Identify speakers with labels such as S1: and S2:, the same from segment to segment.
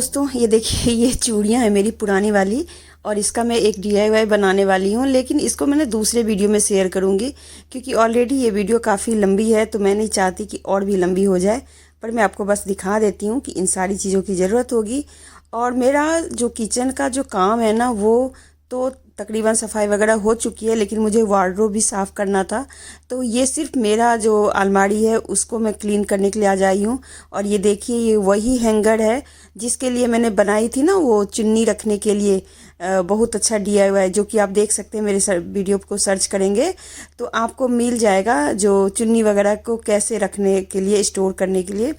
S1: दोस्तों, ये देखिए ये चूड़ियाँ हैं मेरी पुरानी वाली, और इसका मैं एक डीआईवाई बनाने वाली हूँ, लेकिन इसको मैंने दूसरे वीडियो में शेयर करूँगी क्योंकि ऑलरेडी ये वीडियो काफ़ी लंबी है, तो मैं नहीं चाहती कि और भी लंबी हो जाए। पर मैं आपको बस दिखा देती हूँ कि इन सारी चीज़ों की ज़रूरत होगी। और मेरा जो किचन का जो काम है ना, वो तो तकरीबन सफाई वगैरह हो चुकी है, लेकिन मुझे वार्डरोब भी साफ़ करना था। तो ये सिर्फ मेरा जो अलमारी है उसको मैं क्लीन करने के लिए आज आई हूँ। और ये देखिए, ये वही हैंगर है जिसके लिए मैंने बनाई थी ना वो चुन्नी रखने के लिए। बहुत अच्छा डीआईवाई, जो कि आप देख सकते हैं, मेरे वीडियो को सर्च करेंगे तो आपको मिल जाएगा, जो चुन्नी वगैरह को कैसे रखने के लिए, स्टोर करने के लिए,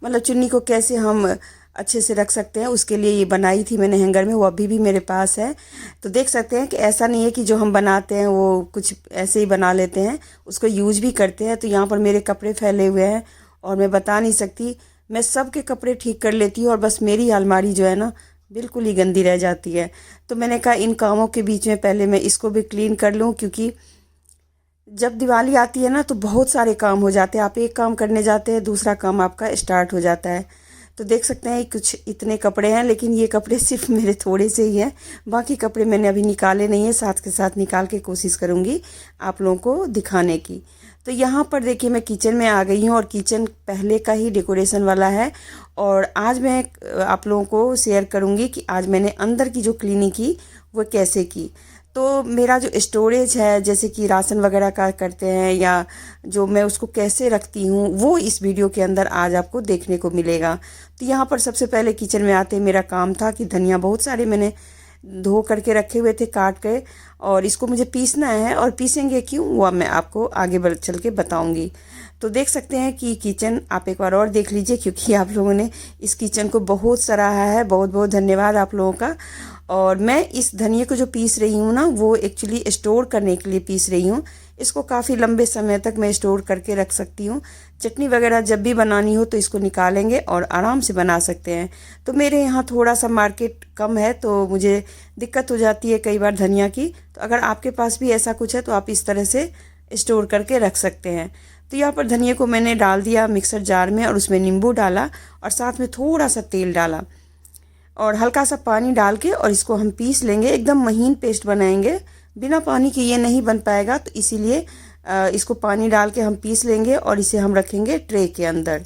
S1: मतलब चुन्नी को कैसे हम अच्छे से रख सकते हैं, उसके लिए ये बनाई थी मैंने हैंगर में। वो अभी भी मेरे पास है। तो देख सकते हैं कि ऐसा नहीं है कि जो हम बनाते हैं वो कुछ ऐसे ही बना लेते हैं, उसको यूज भी करते हैं। तो यहाँ पर मेरे कपड़े फैले हुए हैं और मैं बता नहीं सकती, मैं सबके कपड़े ठीक कर लेती हूँ और बस मेरी अलमारी जो है ना, बिल्कुल ही गंदी रह जाती है। तो मैंने कहा इन कामों के बीच में पहले मैं इसको भी क्लीन कर लूँ, क्योंकि जब दिवाली आती है ना तो बहुत सारे काम हो जाते हैं। आप एक काम करने जाते हैं, दूसरा काम आपका स्टार्ट हो जाता है। तो देख सकते हैं कुछ इतने कपड़े हैं, लेकिन ये कपड़े सिर्फ मेरे थोड़े से ही हैं। बाकी कपड़े मैंने अभी निकाले नहीं है, साथ के साथ निकाल के कोशिश करूँगी आप लोगों को दिखाने की। तो यहाँ पर देखिए मैं किचन में आ गई हूँ, और किचन पहले का ही डेकोरेशन वाला है। और आज मैं आप लोगों को शेयर करूँगी कि आज मैंने अंदर की जो क्लीनिंग की वो कैसे की। तो मेरा जो स्टोरेज है, जैसे कि राशन वगैरह का करते हैं, या जो मैं उसको कैसे रखती हूँ, वो इस वीडियो के अंदर आज आपको देखने को मिलेगा। तो यहाँ पर सबसे पहले किचन में आते मेरा काम था कि धनिया बहुत सारे मैंने धो करके रखे हुए थे, काट के, और इसको मुझे पीसना है। और पीसेंगे क्यों, वो मैं आपको आगे बढ़ चल के बताऊंगी। तो देख सकते हैं कि किचन आप एक बार और देख लीजिए, क्योंकि आप लोगों ने इस किचन को बहुत सराहा है। बहुत बहुत धन्यवाद आप लोगों का। और मैं इस धनिया को जो पीस रही हूँ ना, वो एक्चुअली स्टोर करने के लिए पीस रही हूँ। इसको काफ़ी लंबे समय तक मैं स्टोर करके रख सकती हूँ। चटनी वगैरह जब भी बनानी हो तो इसको निकालेंगे और आराम से बना सकते हैं। तो मेरे यहाँ थोड़ा सा मार्केट कम है, तो मुझे दिक्कत हो जाती है कई बार धनिया की। तो अगर आपके पास भी ऐसा कुछ है तो आप इस तरह से स्टोर करके रख सकते हैं। तो यहाँ पर धनिया को मैंने डाल दिया मिक्सर जार में, और उसमें नींबू डाला और साथ में थोड़ा सा तेल डाला और हल्का सा पानी डाल के, और इसको हम पीस लेंगे। एकदम महीन पेस्ट बनाएंगे, बिना पानी के ये नहीं बन पाएगा। तो इसीलिए इसको पानी डाल के हम पीस लेंगे और इसे हम रखेंगे ट्रे के अंदर।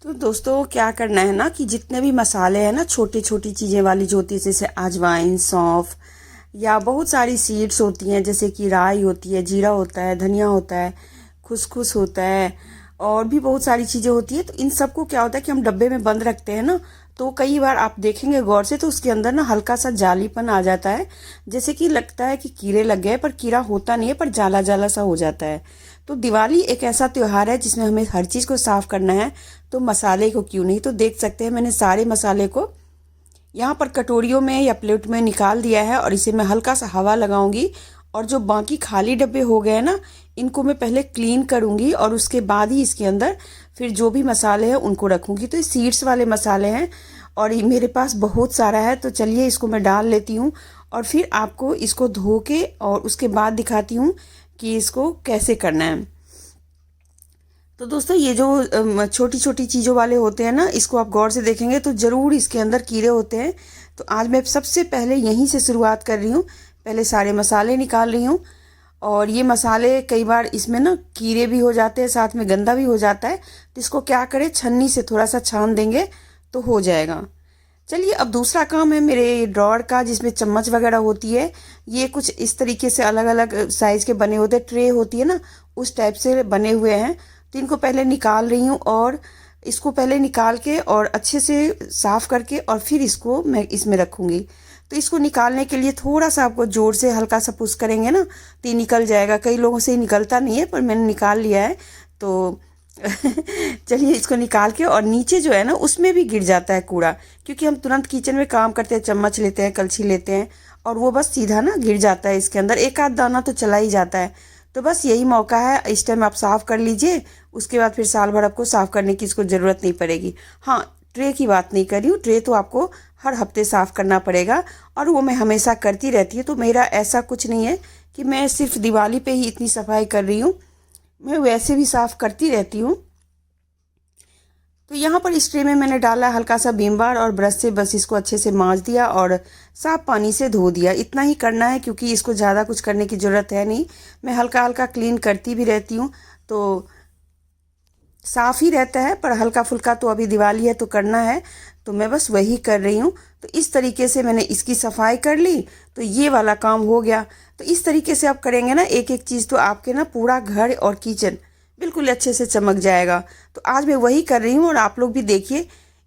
S1: तो दोस्तों क्या करना है ना कि जितने भी मसाले हैं ना, छोटी छोटी चीज़ें वाली जो होती है, जैसे अजवाइन, सौंफ, या बहुत सारी सीड्स होती हैं, जैसे कि राई होती है, जीरा होता है, धनिया होता है, खुसखुस होता है, और भी बहुत सारी चीज़ें होती है। तो इन सबको क्या होता है कि हम डब्बे में बंद रखते हैं ना, तो कई बार आप देखेंगे गौर से तो उसके अंदर ना हल्का सा जालीपन आ जाता है, जैसे कि लगता है कि कीड़े लग गए, पर कीड़ा होता नहीं है, पर जाला जाला सा हो जाता है। तो दिवाली एक ऐसा त्योहार है जिसमें हमें हर चीज़ को साफ करना है, तो मसाले को क्यों नहीं। तो देख सकते हैं मैंने सारे मसाले को यहाँ पर कटोरियों में या प्लेट में निकाल दिया है, और इसे मैं हल्का सा हवा लगाऊंगी, और जो बाकी खाली डब्बे हो गए ना, इनको मैं पहले क्लीन करूंगी, और उसके बाद ही इसके अंदर फिर जो भी मसाले हैं उनको रखूंगी। तो ये सीड्स वाले मसाले हैं, और ये मेरे पास बहुत सारा है, तो चलिए इसको मैं डाल लेती हूँ, और फिर आपको इसको धो के और उसके बाद दिखाती हूँ कि इसको कैसे करना है। तो दोस्तों ये जो छोटी छोटी चीज़ों वाले होते हैं ना, इसको आप गौर से देखेंगे तो ज़रूर इसके अंदर कीड़े होते हैं। तो आज मैं सबसे पहले यहीं से शुरुआत कर रही हूँ। पहले सारे मसाले निकाल रही हूँ, और ये मसाले कई बार इसमें ना कीड़े भी हो जाते हैं, साथ में गंदा भी हो जाता है। तो इसको क्या करें, छन्नी से थोड़ा सा छान देंगे तो हो जाएगा। चलिए अब दूसरा काम है मेरे ड्रॉअर का, जिसमें चम्मच वगैरह होती है। ये कुछ इस तरीके से अलग अलग साइज़ के बने होते हैं, ट्रे होती है ना, उस टाइप से बने हुए हैं। तो इनको पहले निकाल रही हूँ, और इसको पहले निकाल के और अच्छे से साफ करके और फिर इसको मैं इसमें रखूँगी। तो इसको निकालने के लिए थोड़ा सा आपको जोर से हल्का सा पुश करेंगे ना, तो ये निकल जाएगा। कई लोगों से ये निकलता नहीं है, पर मैंने निकाल लिया है। तो चलिए इसको निकाल के, और नीचे जो है ना उसमें भी गिर जाता है कूड़ा, क्योंकि हम तुरंत किचन में काम करते हैं, चम्मच लेते हैं, कलछी लेते हैं, और वो बस सीधा ना गिर जाता है इसके अंदर, एक आध दाना तो चला ही जाता है। तो बस यही मौका है, इस टाइम आप साफ़ कर लीजिए, उसके बाद फिर साल भर आपको साफ़ करने की इसको ज़रूरत नहीं पड़ेगी। हाँ, ट्रे की बात नहीं कर रही हूँ, ट्रे तो आपको हर हफ्ते साफ़ करना पड़ेगा, और वो मैं हमेशा करती रहती हूँ। तो मेरा ऐसा कुछ नहीं है कि मैं सिर्फ दिवाली पे ही इतनी सफाई कर रही हूँ, मैं वैसे भी साफ़ करती रहती हूँ। तो यहाँ पर इस ट्रे में मैंने डाला हल्का सा विम बार, और ब्रश से बस इसको अच्छे से मांज दिया और साफ पानी से धो दिया। इतना ही करना है, क्योंकि इसको ज़्यादा कुछ करने की ज़रूरत है नहीं। मैं हल्का हल्का क्लीन करती भी रहती हूँ, तो साफ़ ही रहता है, पर हल्का फुल्का तो अभी दिवाली है तो करना है, तो मैं बस वही कर रही हूँ। तो इस तरीके से मैंने इसकी सफाई कर ली, तो ये वाला काम हो गया। तो इस तरीके से आप करेंगे ना एक एक चीज़, तो आपके ना पूरा घर और किचन बिल्कुल अच्छे से चमक जाएगा। तो आज मैं वही कर रही हूँ, और आप लोग भी देखिए,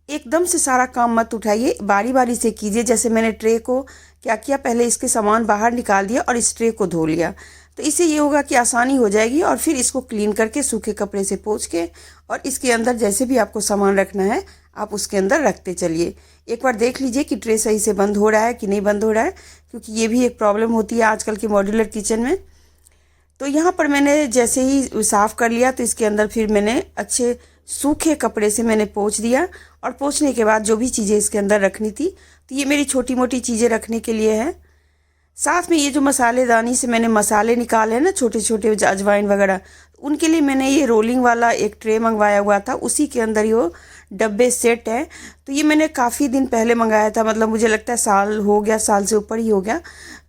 S1: एकदम से सारा काम मत उठाइए, बारी बारी से कीजिए। जैसे मैंने ट्रे को क्या किया, पहले इसके सामान बाहर निकाल दिया और इस ट्रे को धो लिया। तो इससे ये होगा कि आसानी हो जाएगी, और फिर इसको क्लीन करके सूखे कपड़े से पोंछ के, और इसके अंदर जैसे भी आपको सामान रखना है आप उसके अंदर रखते चलिए। एक बार देख लीजिए कि ट्रे सही से बंद हो रहा है कि नहीं बंद हो रहा है, क्योंकि ये भी एक प्रॉब्लम होती है आजकल के मॉड्यूलर किचन में। तो यहाँ पर मैंने जैसे ही साफ़ कर लिया, तो इसके अंदर फिर मैंने अच्छे सूखे कपड़े से मैंने पोंछ दिया, और पोंछने के बाद जो भी चीज़ें इसके अंदर रखनी थी, तो ये मेरी छोटी मोटी चीज़ें रखने के लिए है। साथ में ये जो मसालेदानी से मैंने मसाले निकाले हैं ना, छोटे छोटे अजवाइन वगैरह, उनके लिए मैंने ये रोलिंग वाला एक ट्रे मंगवाया हुआ था, उसी के अंदर ये डब्बे सेट है। तो ये मैंने काफ़ी दिन पहले मंगाया था, मतलब मुझे लगता है साल हो गया, साल से ऊपर ही हो गया।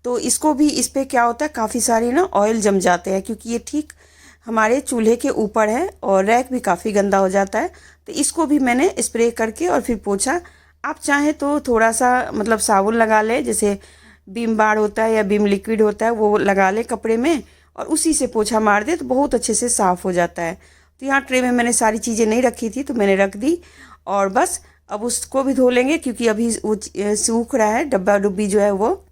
S1: तो इसको भी, इस पर क्या होता है, काफ़ी सारे ना ऑयल जम जाते हैं, क्योंकि ये ठीक हमारे चूल्हे के ऊपर है, और रैक भी काफ़ी गंदा हो जाता है। तो इसको भी मैंने स्प्रे करके और फिर पोंछा। आप चाहें तो थोड़ा सा मतलब साबुन लगा लें, जैसे विम बार होता है या विम लिक्विड होता है, वो लगा ले कपड़े में, और उसी से पोछा मार दे तो बहुत अच्छे से साफ़ हो जाता है। तो यहाँ ट्रे में मैंने सारी चीज़ें नहीं रखी थी, तो मैंने रख दी, और बस अब उसको भी धो लेंगे, क्योंकि अभी वो सूख रहा है, डब्बा डुब्बी जो है वो।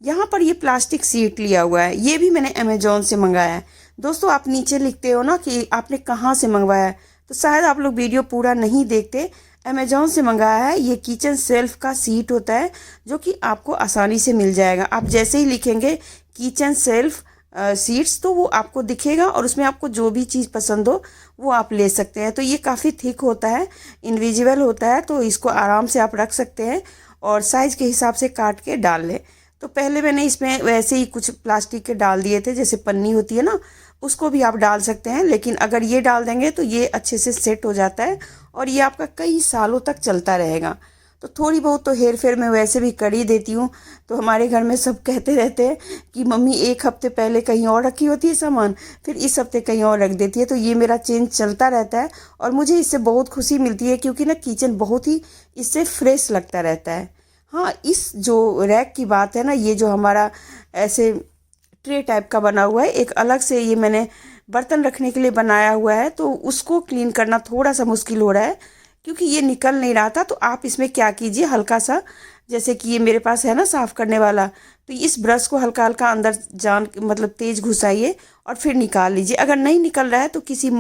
S1: यहाँ पर ये प्लास्टिक सीट लिया हुआ है, ये भी मैंने अमेजोन से मंगाया है। दोस्तों आप नीचे लिखते हो ना कि आपने कहाँ से मंगवाया है, तो शायद आप लोग वीडियो पूरा नहीं देखते। अमेजोन से मंगाया है, ये किचन सेल्फ का सीट होता है, जो कि आपको आसानी से मिल जाएगा। आप जैसे ही लिखेंगे किचन सेल्फ सीट्स, तो वो आपको दिखेगा, और उसमें आपको जो भी चीज़ पसंद हो वो आप ले सकते हैं। तो ये काफ़ी थिक होता है, इनविजिबल होता है, तो इसको आराम से आप रख सकते हैं, और साइज़ के हिसाब से काट के डाल लें। तो पहले मैंने इसमें वैसे ही कुछ प्लास्टिक के डाल दिए थे, जैसे पन्नी होती है ना, उसको भी आप डाल सकते हैं, लेकिन अगर ये डाल देंगे तो ये अच्छे से सेट हो जाता है, और ये आपका कई सालों तक चलता रहेगा। तो थोड़ी बहुत तो हेर फेर मैं वैसे भी कर ही देती हूँ। तो हमारे घर में सब कहते रहते हैं कि मम्मी एक हफ्ते पहले कहीं और रखी होती है सामान, फिर इस हफ्ते कहीं और रख देती है। तो ये मेरा चेंज चलता रहता है और मुझे इससे बहुत खुशी मिलती है, क्योंकि ना किचन बहुत ही इससे फ्रेश लगता रहता है। हाँ, इस जो रैक की बात है ना, ये जो हमारा ऐसे ट्रे टाइप का बना हुआ है, एक अलग से ये मैंने बर्तन रखने के लिए बनाया हुआ है, तो उसको क्लीन करना थोड़ा सा मुश्किल हो रहा है, क्योंकि ये निकल नहीं रहा था। तो आप इसमें क्या कीजिए, हल्का सा, जैसे कि ये मेरे पास है ना साफ़ करने वाला, तो इस ब्रश को हल्का हल्का अंदर मतलब तेज़ घुसाइए और फिर निकाल लीजिए। अगर नहीं निकल रहा है तो किसी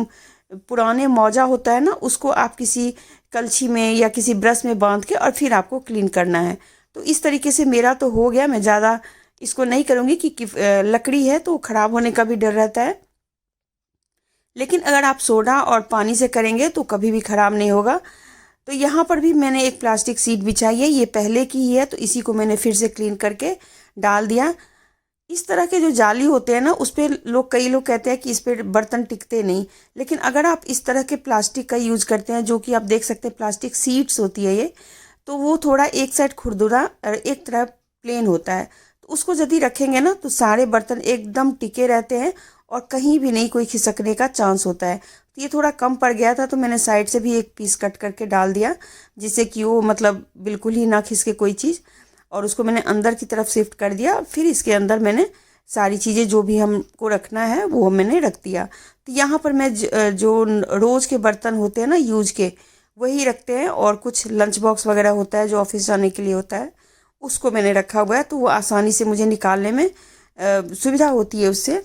S1: पुराने मौजा होता है ना, उसको आप किसी कलछी में या किसी ब्रश में बांध के और फिर आपको क्लीन करना है। तो इस तरीके से मेरा तो हो गया। मैं ज़्यादा इसको नहीं करूँगी कि लकड़ी है तो ख़राब होने का भी डर रहता है, लेकिन अगर आप सोडा और पानी से करेंगे तो कभी भी ख़राब नहीं होगा। तो यहाँ पर भी मैंने एक प्लास्टिक शीट बिछाई है, ये पहले की ही है, तो इसी को मैंने फिर से क्लीन करके डाल दिया। इस तरह के जो जाली होते हैं ना, उस पर कई लोग कहते हैं कि इस पर बर्तन टिकते नहीं, लेकिन अगर आप इस तरह के प्लास्टिक का यूज़ करते हैं, जो कि आप देख सकते हैं प्लास्टिक शीट्स होती है ये, तो वो थोड़ा एक साइड खुरदुरा और एक तरफ प्लेन होता है, तो उसको यदि रखेंगे ना तो सारे बर्तन एकदम टिके रहते हैं और कहीं भी नहीं कोई खिसकने का चांस होता है। तो ये थोड़ा कम पड़ गया था, तो मैंने साइड से भी एक पीस कट करके डाल दिया, जिससे कि वो मतलब बिल्कुल ही ना खिसके कोई चीज़, और उसको मैंने अंदर की तरफ शिफ्ट कर दिया। फिर इसके अंदर मैंने सारी चीज़ें जो भी हमको रखना है वो मैंने रख दिया। तो यहाँ पर मैं जो रोज़ के बर्तन होते हैं ना यूज के, वही रखते हैं, और कुछ लंच बॉक्स वगैरह होता है जो ऑफिस जाने के लिए होता है, उसको मैंने रखा हुआ है, तो वो आसानी से मुझे निकालने में सुविधा होती है उससे।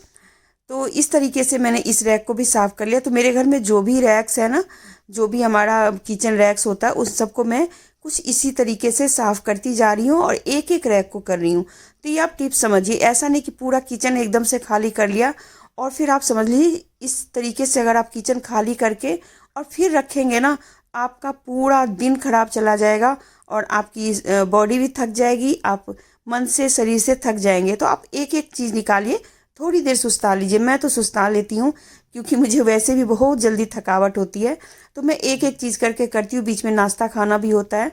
S1: तो इस तरीके से मैंने इस रैक को भी साफ़ कर लिया। तो मेरे घर में जो भी रैक्स है ना, जो भी हमारा किचन रैक्स होता है, उस सबको मैं कुछ इसी तरीके से साफ़ करती जा रही हूँ और एक एक रैक को कर रही हूँ। तो ये आप टिप्स समझिए, ऐसा नहीं कि पूरा किचन एकदम से खाली कर लिया और फिर आप समझ लीजिए इस तरीके से अगर आप किचन खाली करके और फिर रखेंगे ना, आपका पूरा दिन खराब चला जाएगा और आपकी बॉडी भी थक जाएगी, आप मन से शरीर से थक जाएंगे। तो आप एक एक चीज़ निकालिए, थोड़ी देर सुस्ता लीजिए। मैं तो सुस्ता लेती हूँ, क्योंकि मुझे वैसे भी बहुत जल्दी थकावट होती है, तो मैं एक एक चीज़ करके करती हूँ। बीच में नाश्ता खाना भी होता है।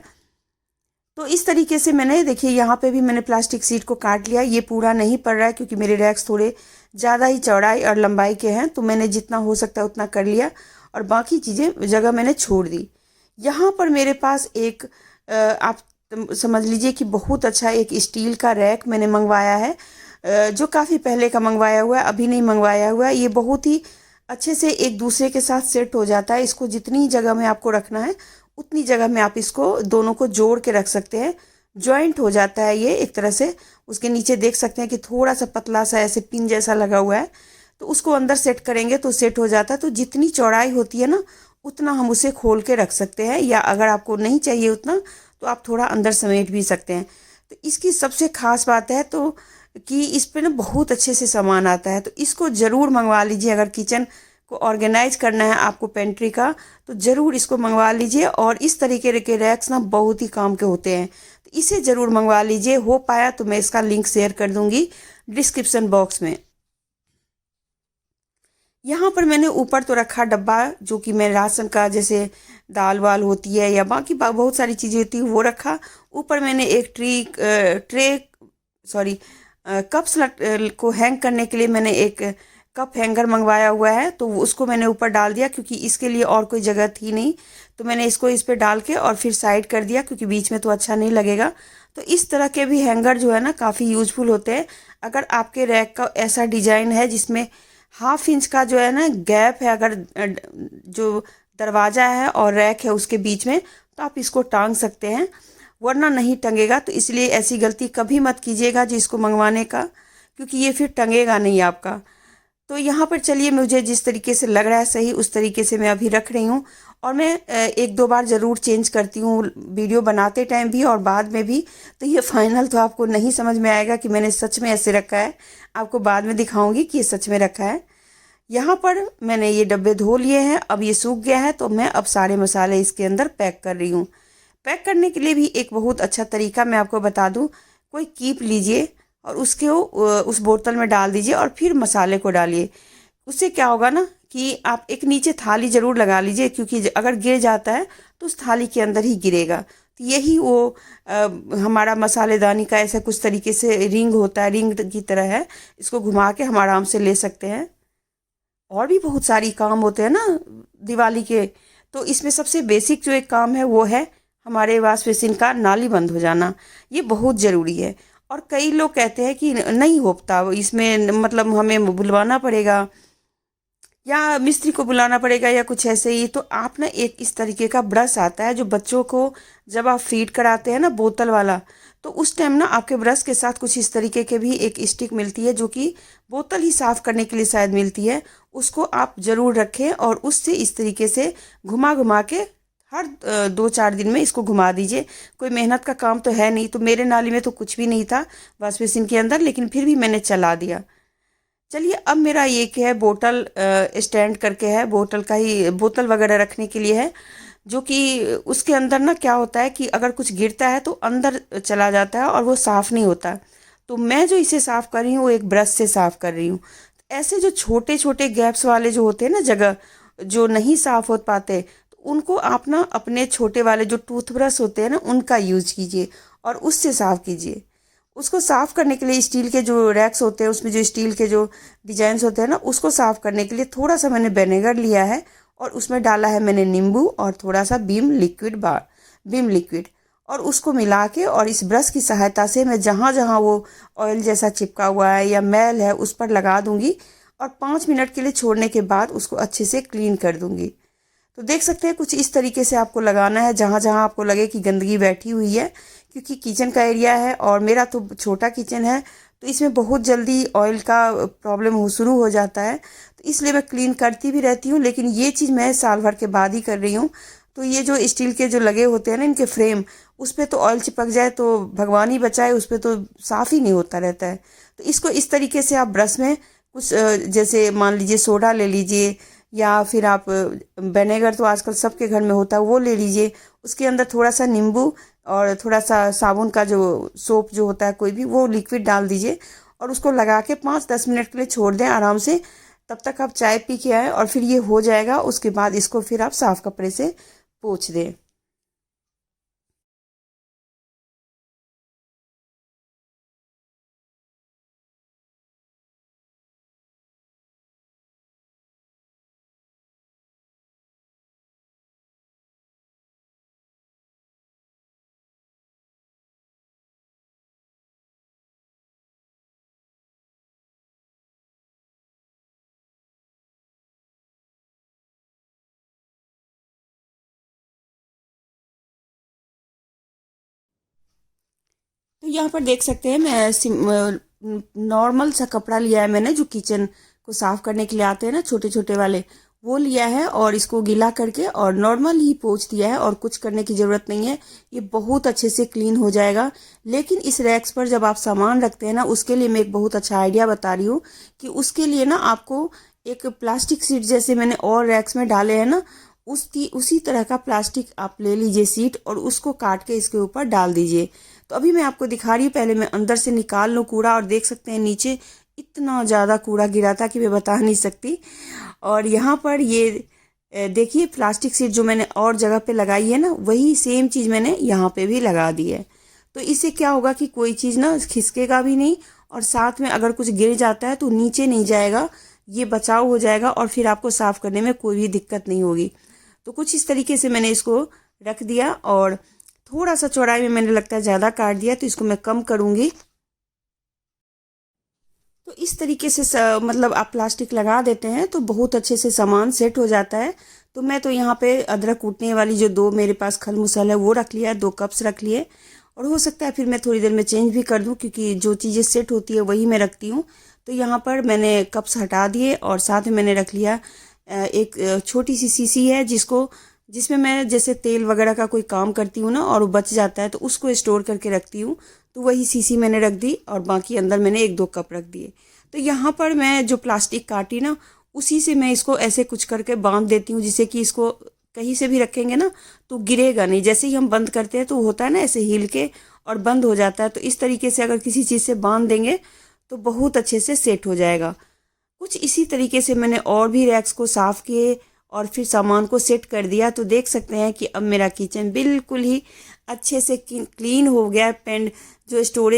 S1: तो इस तरीके से मैंने, देखिए यहाँ पे भी मैंने प्लास्टिक शीट को काट लिया। ये पूरा नहीं पड़ रहा है क्योंकि मेरे रैक्स थोड़े ज़्यादा ही चौड़ाई और लंबाई के हैं, तो मैंने जितना हो सकता है उतना कर लिया और बाकी चीज़ें जगह मैंने छोड़ दी। यहाँ पर मेरे पास एक आप समझ लीजिए कि बहुत अच्छा एक स्टील का रैक मैंने मंगवाया है, जो काफ़ी पहले का मंगवाया हुआ है, अभी नहीं मंगवाया हुआ है। ये बहुत ही अच्छे से एक दूसरे के साथ सेट हो जाता है। इसको जितनी जगह में आपको रखना है उतनी जगह में आप इसको दोनों को जोड़ के रख सकते हैं। जॉइंट हो जाता है ये एक तरह से। उसके नीचे देख सकते हैं कि थोड़ा सा पतला सा ऐसे पिन जैसा लगा हुआ है, तो उसको अंदर सेट करेंगे तो सेट हो जाता है। तो जितनी चौड़ाई होती है ना, उतना हम उसे खोल के रख सकते हैं, या अगर आपको नहीं चाहिए उतना तो आप थोड़ा अंदर समेट भी सकते हैं। तो इसकी सबसे खास बात है तो कि इस पे ना बहुत अच्छे से सामान आता है, तो इसको ज़रूर मंगवा लीजिए। अगर किचन को ऑर्गेनाइज करना है आपको पेंट्री का, तो ज़रूर इसको मंगवा लीजिए। और इस तरीके के रैक्स ना बहुत ही काम के होते हैं, तो इसे ज़रूर मंगवा लीजिए। हो पाया तो मैं इसका लिंक शेयर कर दूँगी डिस्क्रिप्शन बॉक्स में। यहाँ पर मैंने ऊपर तो रखा डब्बा, जो कि मैं राशन का, जैसे दाल वाल होती है या बाकी बहुत सारी चीज़ें होती है, वो रखा। ऊपर मैंने एक कप्स को हैंग करने के लिए मैंने एक कप हैंगर मंगवाया हुआ है, तो उसको मैंने ऊपर डाल दिया क्योंकि इसके लिए और कोई जगह थी नहीं। तो मैंने इसको इस पर डाल के और फिर साइड कर दिया, क्योंकि बीच में तो अच्छा नहीं लगेगा। तो इस तरह के भी हैंगर जो है ना काफ़ी यूजफुल होते हैं। अगर आपके रैक का ऐसा डिजाइन है जिसमें 1/2 इंच का जो है ना गैप है, अगर जो दरवाज़ा है और रैक है उसके बीच में, तो आप इसको टांग सकते हैं, वरना नहीं टंगेगा। तो इसलिए ऐसी गलती कभी मत कीजिएगा जिसको मंगवाने का, क्योंकि ये फिर टंगेगा नहीं आपका। तो यहाँ पर चलिए, मुझे जिस तरीके से लग रहा है सही, उस तरीके से मैं अभी रख रही हूँ। और मैं 1-2 बार ज़रूर चेंज करती हूँ, वीडियो बनाते टाइम भी और बाद में भी। तो ये फाइनल तो आपको नहीं समझ में आएगा कि मैंने सच में ऐसे रखा है, आपको बाद में दिखाऊंगी कि ये सच में रखा है। यहाँ पर मैंने ये डब्बे धो लिए हैं, अब ये सूख गया है, तो मैं अब सारे मसाले इसके अंदर पैक कर रही हूँ। पैक करने के लिए भी एक बहुत अच्छा तरीका मैं आपको बता दूँ। कोई कीप लीजिए और उसको उस बोतल में डाल दीजिए और फिर मसाले को डालिए। उससे क्या होगा ना कि आप एक नीचे थाली ज़रूर लगा लीजिए, क्योंकि अगर गिर जाता है तो उस थाली के अंदर ही गिरेगा। तो यही वो हमारा मसालेदानी का ऐसा कुछ तरीके से रिंग होता है, रिंग की तरह है। इसको घुमा के हम आराम से ले सकते हैं। और भी बहुत सारी काम होते हैं ना दिवाली के। तो इसमें सबसे बेसिक जो एक काम है वो है हमारे वॉश बेसिन का नाली बंद हो जाना। ये बहुत ज़रूरी है। और कई लोग कहते हैं कि नहीं हो पाता इसमें, मतलब हमें बुलवाना पड़ेगा या मिस्त्री को बुलाना पड़ेगा या कुछ ऐसे ही। तो आप ना एक इस तरीके का ब्रश आता है जो बच्चों को जब आप फीड कराते हैं ना बोतल वाला, तो उस टाइम ना आपके ब्रश के साथ कुछ इस तरीके के भी एक स्टिक मिलती है जो कि बोतल ही साफ़ करने के लिए शायद मिलती है। उसको आप ज़रूर रखें और उससे इस तरीके से घुमा घुमा के हर 2-4 दिन में इसको घुमा दीजिए। कोई मेहनत का काम तो है नहीं। तो मेरे नाली में तो कुछ भी नहीं था वॉश बेसिन के अंदर, लेकिन फिर भी मैंने चला दिया। चलिए अब मेरा ये क्या है, बोतल स्टैंड करके है, बोतल का ही, बोतल वगैरह रखने के लिए है। जो कि उसके अंदर ना क्या होता है कि अगर कुछ गिरता है तो अंदर चला जाता है और वो साफ़ नहीं होता। तो मैं जो इसे साफ़ कर रही हूँ वो एक ब्रश से साफ़ कर रही हूँ। ऐसे जो छोटे छोटे गैप्स वाले जो होते हैं ना जगह जो नहीं साफ़ हो पाते, तो उनको आप ना अपने छोटे वाले जो टूथब्रश होते हैं ना उनका यूज कीजिए और उससे साफ़ कीजिए। उसको साफ़ करने के लिए स्टील के जो रैक्स होते हैं उसमें जो स्टील के जो डिजाइन्स होते हैं ना, उसको साफ़ करने के लिए थोड़ा सा मैंने विनेगर लिया है और उसमें डाला है मैंने नींबू और थोड़ा सा बीम लिक्विड और उसको मिला के और इस ब्रश की सहायता से मैं जहाँ जहाँ वो ऑयल जैसा चिपका हुआ है या मैल है उस पर लगा दूंगी और 5 मिनट के लिए छोड़ने के बाद उसको अच्छे से क्लीन कर दूंगी। तो देख सकते हैं कुछ इस तरीके से आपको लगाना है जहाँ जहाँ आपको लगे कि गंदगी बैठी हुई है। क्योंकि किचन का एरिया है और मेरा तो छोटा किचन है, तो इसमें बहुत जल्दी ऑयल का प्रॉब्लम हो शुरू हो जाता है। तो इसलिए मैं क्लीन करती भी रहती हूँ, लेकिन ये चीज़ मैं साल भर के बाद ही कर रही हूँ। तो ये जो स्टील के जो लगे होते हैं ना इनके फ्रेम, उस पर तो ऑयल चिपक जाए तो भगवान ही बचाए, उस पर तो साफ़ ही नहीं होता रहता है। तो इसको इस तरीके से आप ब्रश में कुछ जैसे मान लीजिए सोडा ले लीजिए या फिर आप विनेगर तो आजकल सबके घर में होता है वो ले लीजिए। उसके अंदर थोड़ा सा नींबू और थोड़ा सा साबुन का जो सोप जो होता है कोई भी, वो लिक्विड डाल दीजिए और उसको लगा के 5-10 मिनट के लिए छोड़ दें आराम से। तब तक आप चाय पी के आए और फिर ये हो जाएगा। उसके बाद इसको फिर आप साफ़ कपड़े से पोंछ दें। तो यहाँ पर देख सकते हैं मैं नॉर्मल सा कपड़ा लिया है मैंने, जो किचन को साफ करने के लिए आते हैं ना छोटे छोटे वाले, वो लिया है और इसको गीला करके और नॉर्मल ही पोंछ दिया है और कुछ करने की ज़रूरत नहीं है। ये बहुत अच्छे से क्लीन हो जाएगा। लेकिन इस रैक्स पर जब आप सामान रखते हैं ना, उसके लिए मैं एक बहुत अच्छा आइडिया बता रही हूँ कि उसके लिए ना आपको एक प्लास्टिक सीट जैसे मैंने और रैक्स में डाले हैं ना, उसकी उसी तरह का प्लास्टिक आप ले लीजिए सीट और उसको काट के इसके ऊपर डाल दीजिए। तो अभी मैं आपको दिखा रही हूँ, पहले मैं अंदर से निकाल लूँ कूड़ा और देख सकते हैं नीचे इतना ज़्यादा कूड़ा गिरा था कि मैं बता नहीं सकती। और यहाँ पर ये देखिए प्लास्टिक सीट जो मैंने और जगह पे लगाई है ना, वही सेम चीज़ मैंने यहाँ पे भी लगा दी है। तो इससे क्या होगा कि कोई चीज़ ना खिसकेगा भी नहीं और साथ में अगर कुछ गिर जाता है तो नीचे नहीं जाएगा, ये बचाव हो जाएगा और फिर आपको साफ़ करने में कोई भी दिक्कत नहीं होगी। तो कुछ इस तरीके से मैंने इसको रख दिया और थोड़ा सा चौड़ाई में मैंने लगता है ज़्यादा काट दिया, तो इसको मैं कम करूँगी। तो इस तरीके से मतलब आप प्लास्टिक लगा देते हैं तो बहुत अच्छे से सामान सेट हो जाता है। तो मैं तो यहाँ पे अदरक कूटने वाली जो 2 मेरे पास खल मूसल है वो रख लिया है, 2 कप्स रख लिए। और हो सकता है फिर मैं थोड़ी देर में चेंज भी कर दूँ, क्योंकि जो चीज़ें सेट होती है वही मैं रखती हूँ। तो यहाँ पर मैंने कप्स हटा दिए और साथ में मैंने रख लिया एक छोटी सी शीशी है जिसमें मैं जैसे तेल वगैरह का कोई काम करती हूँ ना और वो बच जाता है तो उसको स्टोर करके रखती हूँ। तो वही शीशी मैंने रख दी और बाकी अंदर मैंने 1-2 कप रख दिए। तो यहाँ पर मैं जो प्लास्टिक काटी ना, उसी से मैं इसको ऐसे कुछ करके बांध देती हूँ, जिससे कि इसको कहीं से भी रखेंगे ना तो गिरेगा नहीं। जैसे ही हम बंद करते हैं तो होता है ना ऐसे हिल के और बंद हो जाता है। तो इस तरीके से अगर किसी चीज़ से बांध देंगे तो बहुत अच्छे से सेट हो जाएगा। कुछ इसी तरीके से मैंने और भी रैक्स को साफ़ किए और फिर सामान को सेट कर दिया। तो देख सकते हैं कि अब मेरा किचन बिल्कुल ही अच्छे से क्लीन हो गया पेन जो स्टोरेज